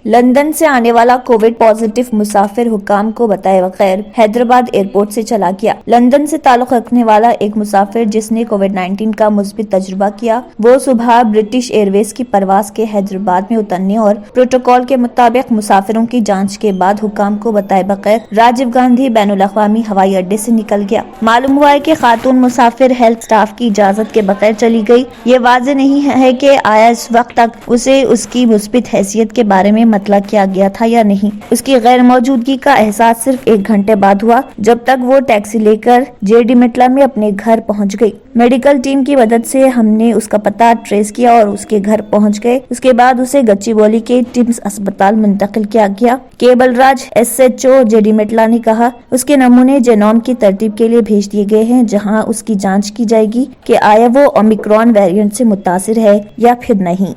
London से आने वाला कोविड पॉजिटिव मुसाफिर हुकाम को बताए बगैर हैदराबाद एयरपोर्ट से चला गया। लंदन से ताल्लुक रखने वाला एक मुसाफिर जिसने कोविड-19 का मुस्बित तजुर्बा किया, वो सुबह ब्रिटिश एयरवेज की परवाज के हैदराबाद में उतरने और प्रोटोकॉल के मुताबिक मुसाफिरों की जांच के बाद हुकाम को बताए बगैर राजीव गांधी बैनुल-अक़वामी हवाई अड्डे से निकल गया। मालूम हुआ है कि खातून मुसाफिर हेल्थ स्टाफ की इजाजत के बगैर चली गई। ये वाज़ेह नहीं है कि आया इस वक्त तक उसे उसकी मुस्बित हैसियत के बारे में मतला किया गया था या नहीं। उसकी गैर मौजूदगी का एहसास सिर्फ 1 घंटे बाद हुआ, जब तक वो टैक्सी लेकर जेडी मेटला में अपने घर पहुंच गई। मेडिकल टीम की मदद से हमने उसका पता ट्रेस किया और उसके घर पहुंच गए। उसके बाद उसे गच्चीबौली के टिम्स अस्पताल मुंतकिल किया गया। केबल राज SHO जेडी मेटला ने कहा, उसके नमूने जेनोम की तरतीब के लिए भेज दिए गए हैं, जहां उसकी जांच की जाएगी कि आया वो ओमिक्रॉन वेरिएंट से मुतासिर है या फिर नहीं।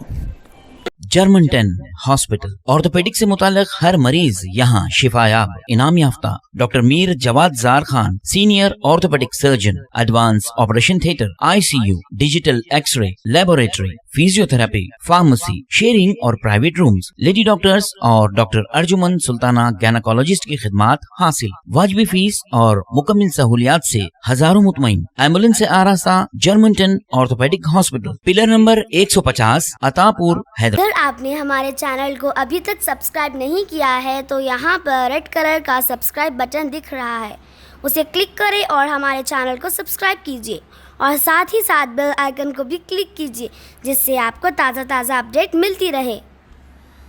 जर्मन 10 हॉस्पिटल ऑर्थोपेडिक से मुताल्लिक हर मरीज यहाँ शिफायाब। इनाम याफ्ता doctor Mir Jawad Zar Khan, senior orthopaedic surgeon, advance operation theatre, ICU, digital X ray, laboratory, physiotherapy, pharmacy, sharing और प्राइवेट रूम्स, लेडी डॉक्टर्स और डॉक्टर अर्जुमन सुल्ताना गायनेकोलॉजिस्ट की खिदमात हासिल। वाजबी फीस और मुकम्मल सहूलियात से हजारों मुतमईन। एम्बुलेंस से आरास्ता German 10 orthopaedic hospital, pillar number 150, Attapur, Hyderabad. अगर आपने हमारे चैनल को अभी तक सब्सक्राइब नहीं किया है तो यहाँ पर रेड कलर का सब्सक्राइब बटन दिख रहा है, उसे क्लिक करें और हमारे चैनल को सब्सक्राइब कीजिए और साथ ही साथ बेल आइकन को भी क्लिक कीजिए, जिससे आपको ताज़ा अपडेट मिलती रहे।